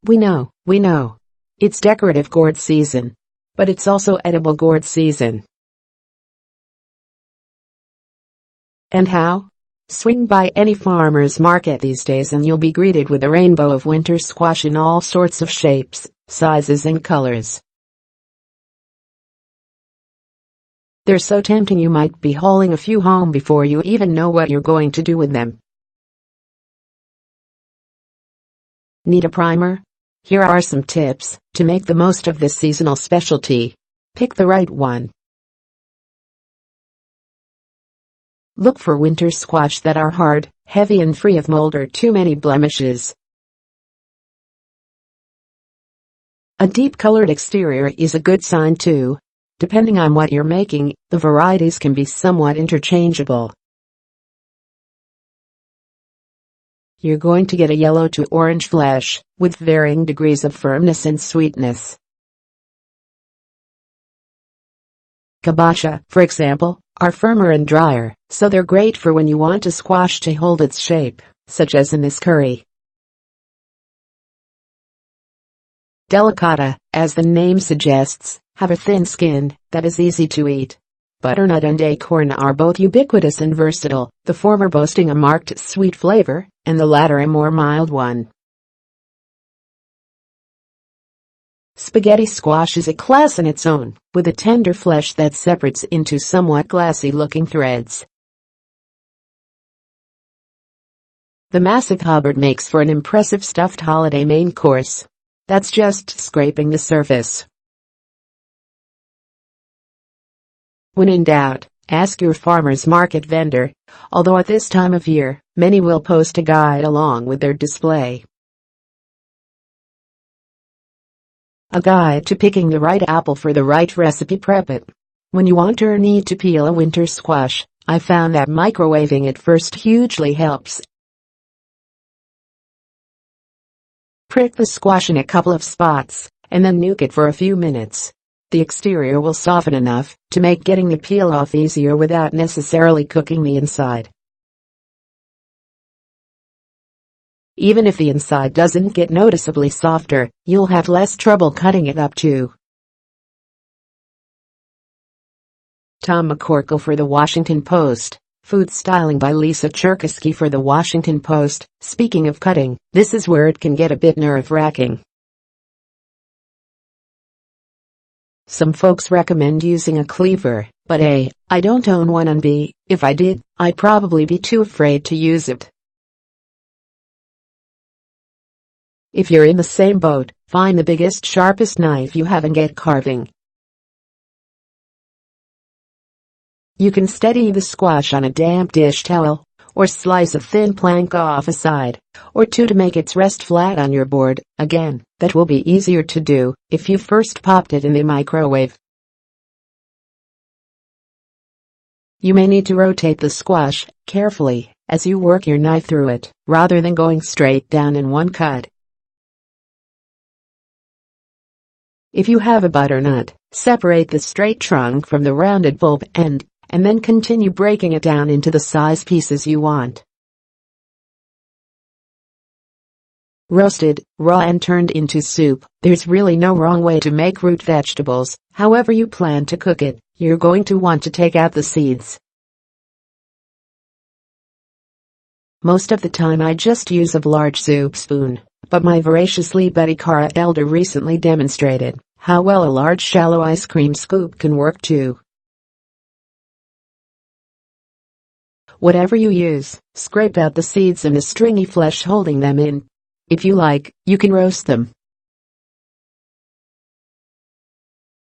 We know. It's decorative gourd season. But it's also edible gourd season. And how? Swing by any farmer's market these days and you'll be greeted with a rainbow of winter squash in all sorts of shapes, sizes and colors. They're so tempting you might be hauling a few home before you even know what you're going to do with them. Need a primer? Here are some tips to make the most of this seasonal specialty. Pick the right one. Look for winter squash that are hard, heavy and free of mold or too many blemishes. A deep-colored exterior is a good sign too. Depending on what you're making, the varieties can be somewhat interchangeable. You're going to get a yellow to orange flesh, with varying degrees of firmness and sweetness. Kabocha, for example, are firmer and drier, so they're great for when you want a squash to hold its shape, such as in this curry. Delicata, as the name suggests, have a thin skin that is easy to eat. Butternut and acorn are both ubiquitous and versatile, the former boasting a marked sweet flavor, and the latter a more mild one. Spaghetti squash is a class in its own, with a tender flesh that separates into somewhat glassy-looking threads. The massive Hubbard makes for an impressive stuffed holiday main course. That's just scraping the surface. When in doubt, ask your farmer's market vendor, although at this time of year, many will post a guide along with their display. A guide to picking the right apple for the right recipe. Prep it. When you want or need to peel a winter squash, I found that microwaving it first hugely helps. Prick the squash in a couple of spots, and then nuke it for a few minutes. The exterior will soften enough to make getting the peel off easier without necessarily cooking the inside. Even if the inside doesn't get noticeably softer, you'll have less trouble cutting it up too. Tom McCorkle for The Washington Post. Food styling by Lisa Cherkasky for The Washington Post. Speaking of cutting, this is where it can get a bit nerve-wracking. Some folks recommend using a cleaver, but A, I don't own one, and B, if I did, I'd probably be too afraid to use it. If you're in the same boat, find the biggest, sharpest knife you have and get carving. You can steady the squash on a damp dish towel, or slice a thin plank off a side or two to make it rest flat on your board. Again, that will be easier to do if you first popped it in the microwave. You may need to rotate the squash carefully as you work your knife through it, rather than going straight down in one cut. If you have a butternut, separate the straight trunk from the rounded bulb end, and then continue breaking it down into the size pieces you want. Roasted, raw and turned into soup, there's really no wrong way to make root vegetables. However you plan to cook it, you're going to want to take out the seeds. Most of the time I just use a large soup spoon, but my Voraciously Betty Cara elder recently demonstrated how well a large shallow ice cream scoop can work too. Whatever you use, scrape out the seeds and the stringy flesh holding them in. If you like, you can roast them.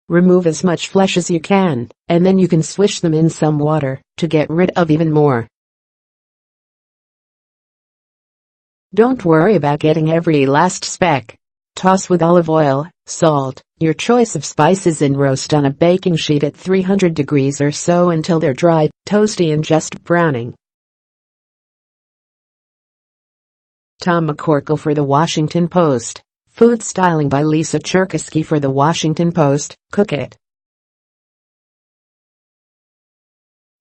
Remove as much flesh as you can, and then you can swish them in some water to get rid of even more. Don't worry about getting every last speck. Toss with olive oil, salt, your choice of spices, and roast on a baking sheet at 300 degrees or so until they're dry, toasty and just browning. Tom McCorkle for The Washington Post. Food styling by Lisa Cherkasky for The Washington Post. Cook it.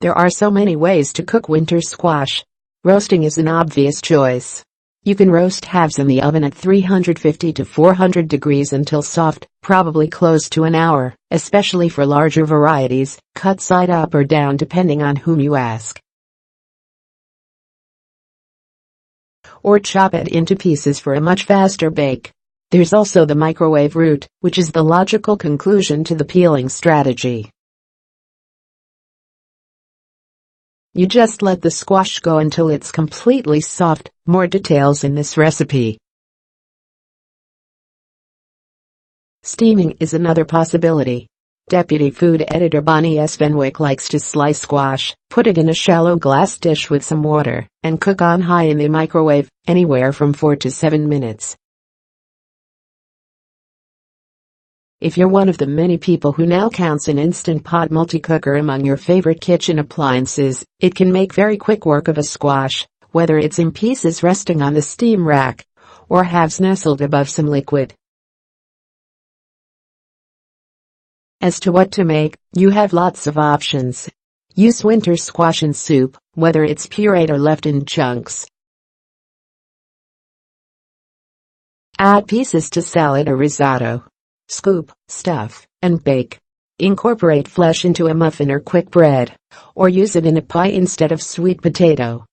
There are so many ways to cook winter squash. Roasting is an obvious choice. You can roast halves in the oven at 350 to 400 degrees until soft, probably close to an hour, especially for larger varieties, cut side up or down depending on whom you ask. Or chop it into pieces for a much faster bake. There's also the microwave route, which is the logical conclusion to the peeling strategy. You just let the squash go until it's completely soft. More details in this recipe. Steaming is another possibility. Deputy Food Editor Bonnie S. Fenwick likes to slice squash, put it in a shallow glass dish with some water, and cook on high in the microwave, anywhere from 4 to 7 minutes. If you're one of the many people who now counts an Instant Pot multi-cooker among your favorite kitchen appliances, it can make very quick work of a squash, whether it's in pieces resting on the steam rack, or halves nestled above some liquid. As to what to make, you have lots of options. Use winter squash in soup, whether it's pureed or left in chunks. Add pieces to salad or risotto. Scoop, stuff, and bake. Incorporate flesh into a muffin or quick bread, or use it in a pie instead of sweet potato.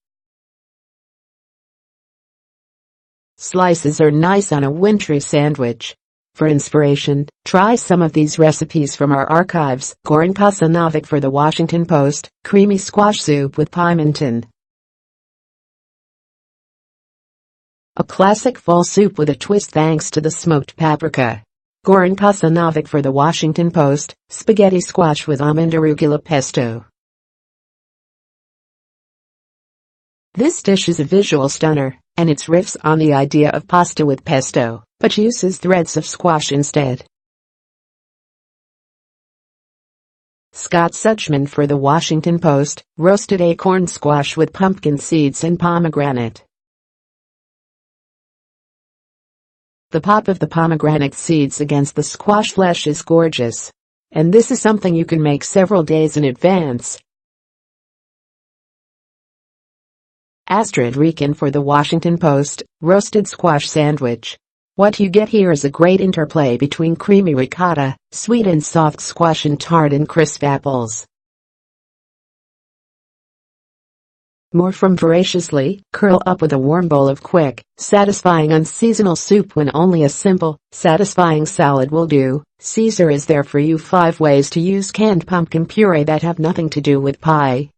Slices are nice on a wintry sandwich. For inspiration, try some of these recipes from our archives. Goran Kasanovic for the Washington Post, creamy squash soup with pimenton. A classic fall soup with a twist thanks to the smoked paprika. Goran Kasanovic for the Washington Post, spaghetti squash with almond arugula pesto. This dish is a visual stunner, and it's riffs on the idea of pasta with pesto, but uses threads of squash instead. Scott Suchman for the Washington Post, roasted acorn squash with pumpkin seeds and pomegranate. The pop of the pomegranate seeds against the squash flesh is gorgeous. And this is something you can make several days in advance. Astrid Rieken for the Washington Post, roasted squash sandwich. What you get here is a great interplay between creamy ricotta, sweet and soft squash and tart and crisp apples. More from Voraciously. Curl up with a warm bowl of quick, satisfying unseasonal soup when only a simple, satisfying salad will do. Caesar is there for you. 5 ways to use canned pumpkin puree that have nothing to do with pie.